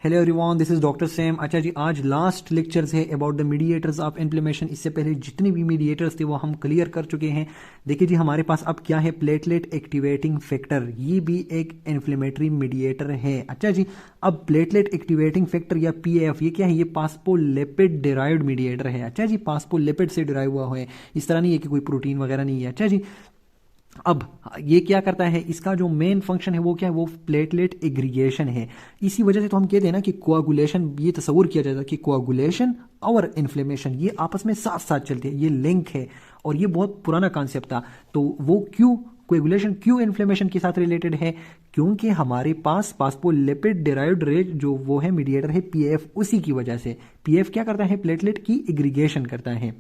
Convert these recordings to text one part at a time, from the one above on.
Hello everyone, this is doctor same. अच्छा जी, आज last lectures है about the mediators of inflammation. इससे पहले जितने भी मीडिएटर्स थे वो हम क्लियर कर चुके हैं। देखिए जी, हमारे पास अब क्या है, प्लेटलेट एक्टिवेटिंग फैक्टर। ये भी एक इन्फ्लेमेटरी मीडिएटर है। अच्छा जी, अब प्लेटलेट एक्टिवेटिंग फैक्टर या पीएफ ये क्या है, ये फास्फोलिपिड डिराइव्ड मीडिएटर है। अच्छा जी, फास्फोलिपिड से डिराइव हुआ है, इस तरह नहीं है कि कोई प्रोटीन वगैरह नहीं है। अच्छा जी, अब ये क्या करता है, इसका जो मेन फंक्शन है वो क्या है, वो प्लेटलेट एग्रीगेशन है। इसी वजह से तो हम कहते हैं ना कि कोआगुलेशन, ये तस्वुर किया जाता है कि कोआगुलेशन और इन्फ्लेमेशन ये आपस में साथ साथ चलते हैं, ये लिंक है। और ये बहुत पुराना कॉन्सेप्ट था। तो वो क्यों कोएगुलेशन क्यों इन्फ्लेमेशन के साथ रिलेटेड है, क्योंकि हमारे पास फास्फोलिपिड डिराइव्ड रेट जो वो है मीडिएटर है पीएफ, उसी की वजह से। पीएफ क्या करता है, प्लेटलेट की एग्रीगेशन करता है।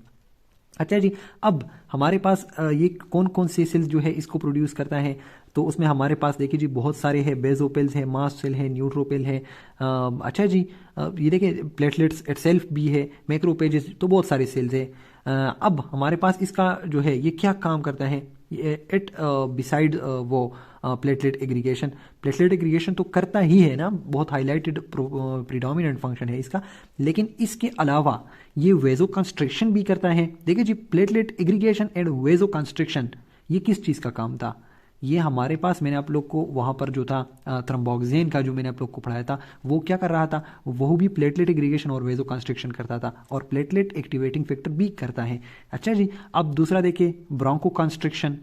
अच्छा जी, अब हमारे पास ये कौन कौन से सेल्स जो है इसको प्रोड्यूस करता है, तो उसमें हमारे पास देखिए जी बहुत सारे हैं। बेजोपेल्स है, मास्ट सेल है, न्यूट्रोपेल है। अच्छा जी, ये देखिए प्लेटलेट्स इटसेल्फ भी है, मैक्रोपेजेस, तो बहुत सारे सेल्स है। अब हमारे पास इसका जो है ये क्या काम करता है, इट बिसाइड वो प्लेटलेट एग्रीगेशन। प्लेटलेट एग्रीगेशन तो करता ही है ना, बहुत हाईलाइटेड प्रीडोमिनेंट फंक्शन है इसका। लेकिन इसके अलावा ये वेजो कंस्ट्रिक्शन भी करता है। देखिए जी, प्लेटलेट एग्रीगेशन एंड वेजो कंस्ट्रिक्शन ये किस चीज़ का काम था, ये हमारे पास मैंने आप लोग को वहाँ पर जो था थ्रोम्बोक्सेन का जो मैंने आप लोग को पढ़ाया था, वो क्या कर रहा था, वो भी प्लेटलेट एग्रीगेशन और वेजो कंस्ट्रिक्शन करता था, और प्लेटलेट एक्टिवेटिंग फैक्टर भी करता है। अच्छा जी, अब दूसरा देखिए, ब्रोंको कंस्ट्रिक्शन,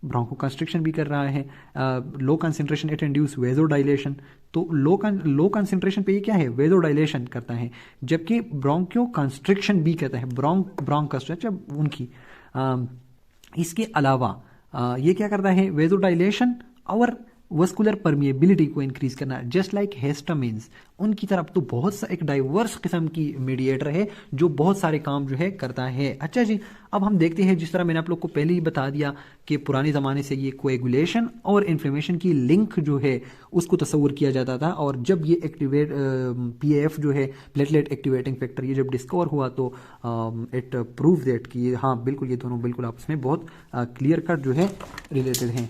ब्रोंको कंस्ट्रिक्शन भी कर रहा है। Low concentration it induce vasodilation, तो लो कंसंट्रेशन पे ये क्या है, वेजो डायलेशन करता है। जबकि ब्रोंकियो कंस्ट्रिक्शन भी करता है, कंस्ट्रिक्शन उनकी। इसके अलावा ये क्या करता है, वेजो डायलेशन और वस्कुलर परमिएबिलिटी को इंक्रीज करना, जस्ट लाइक हिस्टामिन्स उनकी तरफ। तो बहुत सा एक डाइवर्स किस्म की मीडिएटर है जो बहुत सारे काम जो है करता है। अच्छा जी, अब हम देखते हैं, जिस तरह मैंने आप लोग को पहले ही बता दिया कि पुराने ज़माने से ये कोएगुलेशन और इन्फ्लेमेशन की लिंक जो है उसको तस्वुर किया जाता था। और जब ये एक्टिवेट पीएफ जो है प्लेटलेट एक्टिवेटिंग फैक्टर ये जब डिस्कवर हुआ तो इट प्रूव दैट कि हाँ बिल्कुल ये दोनों बिल्कुल आपस में बहुत क्लियर कट जो है रिलेटेड हैं।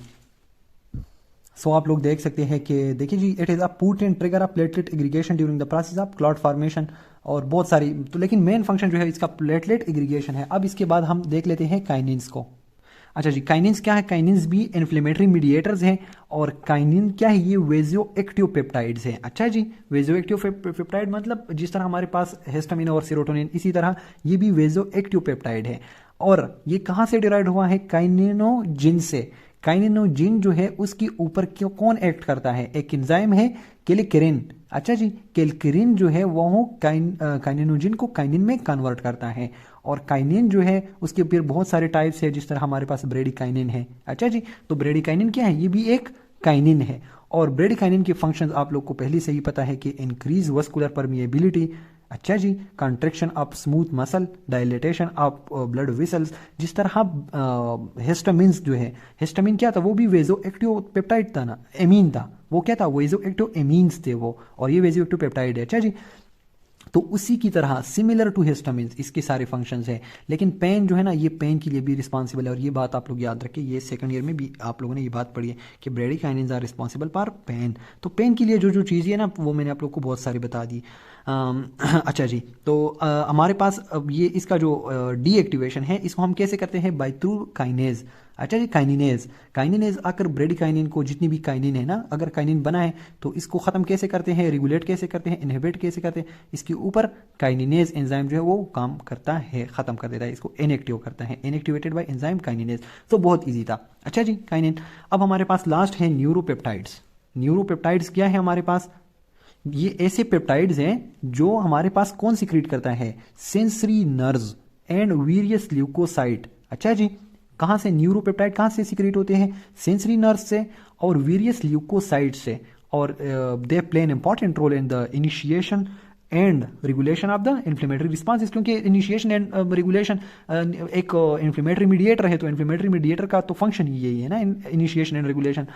सो आप लोग देख सकते हैं कि देखिए जी, it is a potent trigger of platelet aggregation during the process of clot formation, और बहुत सारी। तो लेकिन मेन फंक्शन जो है इसका प्लेटलेट एग्रीगेशन है। अब इसके बाद हम देख लेते हैं काइनिन्स को। अच्छा जी, काइनिन्स क्या है, काइनिन्स भी इन्फ्लेमेटरी मीडिएटर्स हैं। और काइनिन क्या है, ये वेजियो एक्टिव पेप्टाइड्स हैं। अच्छा जी, वेजियो एक्टिव पेप्टाइड मतलब जिस तरह हमारे पास हिस्टामिन और सेरोटोनिन, इसी तरह ये भी वेजियो एक्टिव पेप्टाइड है। और ये कहाँ से डिराइव हुआ है, काइनिनोजिन से। काइनिनोजिन जो है उसके ऊपर क्यों कौन एक्ट करता है, एक एंजाइम है कैलकिरिन। अच्छा जी, कैलकिरिन जो है वो काइनिनोजिन को काइनिन में कन्वर्ट करता है। और काइनिन जो है उसके ऊपर बहुत सारे टाइप्स है, जिस तरह हमारे पास ब्रेडिकाइनिन है। अच्छा जी, तो ब्रेडिकाइनिन क्या है, ये भी एक काइनिन है। और ब्रेडिकाइनिन के फंक्शंस आप लोग को पहले से ही पता है कि इंक्रीज वस्कुलर परमिएबिलिटी। अच्छा जी, contraction of smooth muscle, dilatation of blood vessels. जिस तरह हिस्टामिन्स जो है, हिस्टामिन क्या था, वो भी वेजो एक्टिव पेप्टाइड था ना, एमीन था। वो क्या था, वेजो एक्टिव एमीन्स थे वो, और ये वेजो एक्टिव पेप्टाइड है। अच्छा जी, तो उसी की तरह सिमिलर टू हिस्टामिन्स इसके सारे फंक्शंस हैं। लेकिन पेन जो है ना, ये पेन के लिए भी रिस्पॉन्सिबल है। और ये बात आप लोग याद रखें, ये सेकंड ईयर में भी आप लोगों ने ये बात पढ़ी है कि ब्रेडिकाइनिन्स आर रिस्पॉन्सिबल फॉर पेन। तो पेन के लिए जो जो चीज़ें है ना, वो मैंने आप लोग को बहुत सारी बता दी। अच्छा जी, तो हमारे पास अब ये इसका जो डीएक्टिवेशन है, इसको हम कैसे करते हैं, बाय थ्रू काइनेज। अच्छा जी, काइनिनेज आकर ब्रेडिकाइनिन को, जितनी भी काइनिन है ना, अगर काइनिन बना है तो इसको ख़त्म कैसे करते हैं, रेगुलेट कैसे करते हैं, इनहिबिट कैसे करते हैं, इसके ऊपर काइनिनेज एंजाइम जो है वो काम करता है, ख़त्म कर देता है, इसको इनएक्टिव करता है, इनएक्टिवेटेड बाय एंजाइम काइनिनेज। तो बहुत ईजी था। अच्छा जी, काइनिन। अब हमारे पास लास्ट है न्यूरोपेप्टाइड्स। न्यूरोपेप्टाइड्स क्या है हमारे पास, ये ऐसे पेप्टाइड्स हैं जो हमारे पास कौन सिक्रीट करता है, sensory nerves and various leucocyte. अच्छा जी, कहाँ से न्यूरोपेप्टाइड कहाँ से सिक्रेट होते हैं, सेंसरी नर्व से और वेरियस ल्यूकोसाइट से। और they play an important role in the initiation and regulation of the inflammatory response. क्योंकि इनिशिएशन एंड रेगुलेशन एक इन्फ्लेमेटरी मीडिएटर है, तो इन्फ्लेमेटरी मीडिएटर का तो फंक्शन ही यही है ना, इनिशिएशन एंड रेगुलेशन।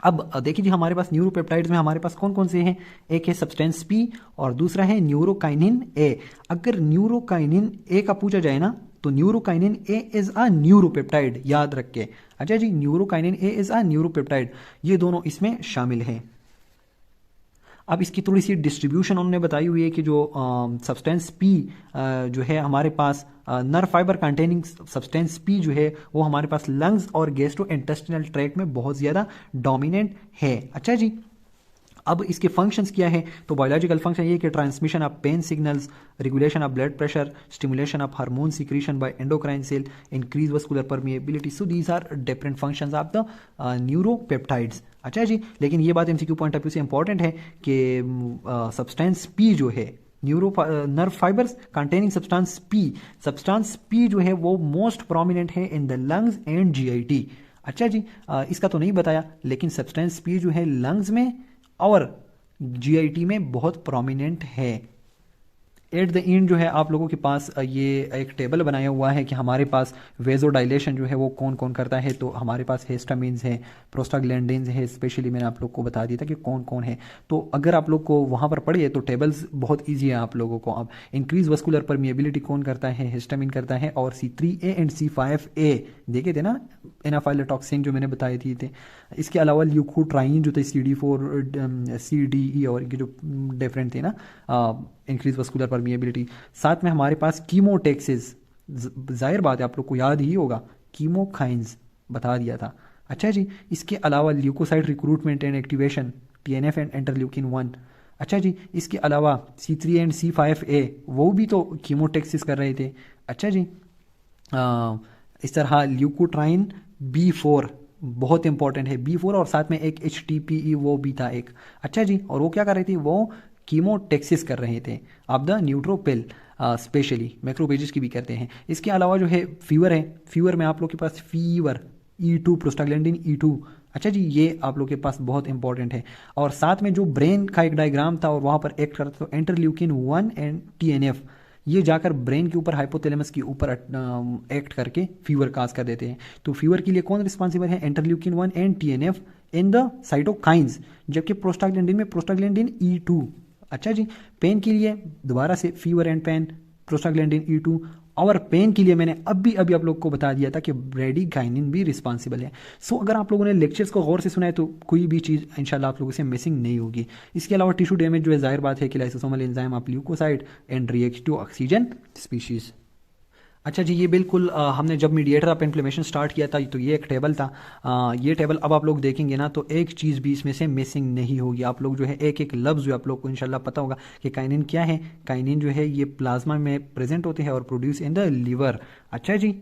अब देखिए जी, हमारे पास न्यूरोपेप्टाइड्स में हमारे पास कौन कौन से हैं, एक है सब्सटेंस पी और दूसरा है न्यूरोकाइनिन ए। अगर न्यूरोकाइनिन ए का पूछा जाए ना, तो न्यूरोकाइनिन ए इज अ न्यूरोपेप्टाइड, याद रख के। अच्छा जी, न्यूरोकाइनिन ए इज अ न्यूरोपेप्टाइड, ये दोनों इसमें शामिल हैं। अब इसकी थोड़ी सी डिस्ट्रीब्यूशन उन्होंने बताई हुई है कि जो सब्सटेंस पी जो है हमारे पास nerve fibre containing substance P जो है वो हमारे पास लंग्स और गैस्ट्रो इंटेस्टिनल ट्रैक्ट में बहुत ज़्यादा डोमिनेंट है। अच्छा जी, अब इसके फंक्शंस क्या है? तो बायोलॉजिकल फंक्शन ये कि transmission of pain signals, regulation of blood pressure, stimulation of hormone secretion by endocrine cell, increase vascular permeability. So these are different functions of the neuropeptides. अच्छा जी, लेकिन ये बात एमसीक्यू पॉइंट ऑफ व्यू से important है कि substance P जो है nerve fibres containing substance P जो है वो मोस्ट प्रोमिनेंट है in the lungs and GIT. अच्छा जी, इसका तो नहीं बताया, लेकिन सब्सटेंस पी जो है लंग्स में और जीआईटी में बहुत प्रोमिनेंट है। एट द एंड जो है आप लोगों के पास ये एक टेबल बनाया हुआ है कि हमारे पास वेजोडाइलेशन जो है वो कौन कौन करता है। तो हमारे पास हिस्टामिन्स है, प्रोस्टाग्लैंडिन्स है, स्पेशली मैंने आप लोग को बता दिया था कि कौन कौन है। तो अगर आप लोग को वहाँ पर पढ़िए तो टेबल्स बहुत ईजी है आप लोगों को। अब इंक्रीज वस्कुलर परमिएबिलिटी कौन करता है? हिस्टामिन करता है, और C3A एंड C5A देखे थे ना, एनाफाइलोटॉक्सिन जो मैंने बताए थे। इसके अलावा ल्यूकोट्राइन जो थे CD4 CDE और इनके जो डिफरेंट थे ना, इंक्रीज वस्कुलर परमिएबिलिटी। साथ में हमारे पास कीमोटेक्सिस, जाहिर बात है आप लोग को याद ही होगा, कीमोकाइंस बता दिया था। अच्छा जी, इसके अलावा leucocyte recruitment and activation, TNF and interleukin 1। अच्छा जी, इसके अलावा C3 एंड C5A वो भी तो कीमोटेक्सिस कर रहे थे। अच्छा जी, इस तरह ल्यूकोट्राइन B4 बहुत इंपॉर्टेंट है, B4, और साथ में एक HTPE वो भी था एक। अच्छा जी, और वो क्या कर रही थी? वो कीमोटेक्सिस कर रहे थे आप द न्यूट्रोपिल, स्पेशली मैक्रोफेजेस की भी करते हैं। इसके अलावा जो है फीवर है, फीवर में आप लोग के पास फीवर E2 प्रोस्टाग्लैंडिन E2। अच्छा जी, ये आप लोग के पास बहुत इंपॉर्टेंट है। और साथ में जो ब्रेन का एक डायग्राम था और वहाँ पर एक्ट करता था इंटरल्यूकिन 1 एंड TNF, ये जाकर ब्रेन के ऊपर हाइपोथैलेमस के ऊपर एक्ट करके फीवर काज कर देते हैं। तो फीवर के लिए कौन रिस्पॉन्सिबल है? Interleukin 1 and TNF in the cytokines, जबकि प्रोस्टाग्लैंडिन में प्रोस्टाग्लैंडिन E2। अच्छा जी, पेन के लिए दोबारा से fever and pen, prostaglandin E2, और पेन के लिए मैंने अभी आप लोग को बता दिया था कि ब्रेडिकाइनिन भी रिस्पॉन्सिबल है। सो अगर आप लोगों ने लेक्चर्स को गौर से सुना है तो कोई भी चीज़ इंशाल्लाह आप लोगों से मिसिंग नहीं होगी। इसके अलावा टिश्यू डैमेज जो है, जाहिर बात है कि lysosomal enzyme of leucocyte and react to oxygen species. अच्छा जी, ये बिल्कुल हमने जब मीडिएटर ऑफ इन्फ्लेमेशन स्टार्ट किया था तो ये एक टेबल था। ये टेबल अब आप लोग देखेंगे ना तो एक चीज़ भी इसमें से मिसिंग नहीं होगी। आप लोग जो है एक एक लफ्ज़ जो आप लोग को इंशाल्लाह पता होगा कि काइनिन क्या है। काइनिन जो है ये प्लाज्मा में प्रेजेंट होते हैं और प्रोड्यूस इन द लिवर। अच्छा जी,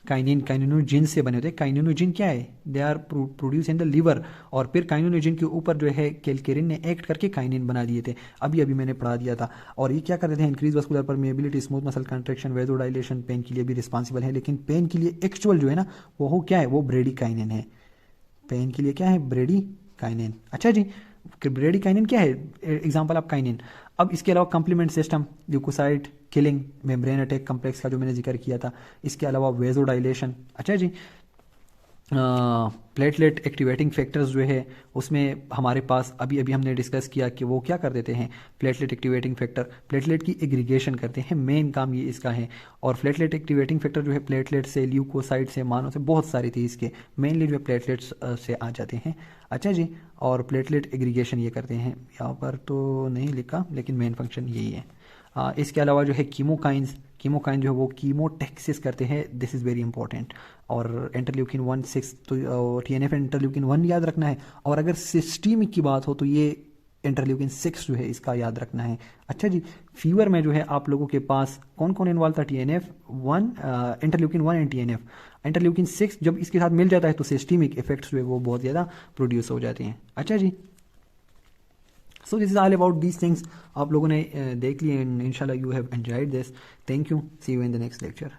काइनिनोजिन से बने होते हैं। काइनिनोजिन क्या है? They are produce in the liver, और फिर काइनिनोजिन के ऊपर जो है कैलकेरिन ने एक्ट करके काइनिन बना दिए थे। अभी मैंने पढ़ा दिया था। और ये क्या करते थे? Increase vascular permeability, smooth muscle contraction, vasodilation, pain के लिए भी रिस्पॉन्सिबल है। लेकिन पेन के लिए एक्चुअल जो है ना वो क्या है? वो ब्रेडिकाइनिन है। पेन के लिए क्या है? ब्रेडिकाइनिन। अच्छा जी, ब्रेडिकाइनिन क्या है? Example of kinin. अब इसके अलावा complement system, leucocyte killing, membrane attack complex का जो मैंने जिक्र किया था। इसके अलावा वेजोडाइलेशन। अच्छा जी, प्लेटलेट एक्टिवेटिंग फैक्टर्स जो है उसमें हमारे पास अभी हमने डिस्कस किया कि वो क्या कर देते हैं। प्लेटलेट एक्टिवेटिंग फैक्टर प्लेटलेट की एग्रीगेशन करते हैं, मेन काम ये इसका है। और प्लेटलेट एक्टिवेटिंग फैक्टर जो है प्लेटलेट से, ल्यूकोसाइट से, मानो से, बहुत सारी थी इसके, मेनली जो है प्लेटलेट्स से आ जाते हैं। अच्छा जी, और प्लेटलेट एग्रीगेशन ये करते हैं, यहाँ पर तो नहीं लिखा लेकिन मेन फंक्शन यही है। इसके अलावा जो है कीमोकाइन जो है वो कीमोटेक्सिस करते हैं, दिस इज़ वेरी इंपॉर्टेंट। और इंटरल्यूकिन 1/6 तो TNF इंटरल्यूकिन 1 याद रखना है। और अगर सिस्टीमिक की बात हो तो ये इंटरल्यूकिन 6 जो है इसका याद रखना है। अच्छा जी, फीवर में जो है आप लोगों के पास कौन कौन इन्वॉल्व था? TNF 1, interleukin 1 and TNF। Interleukin 6 जब इसके साथ मिल जाता है तो सिस्टीमिक इफेक्ट्स जो है वो बहुत ज़्यादा प्रोड्यूस हो जाते हैं। अच्छा जी, so this is all about these things. आप लोगों ने देख लिए, इंशाल्लाह you have enjoyed this. Thank you, see you in the next lecture.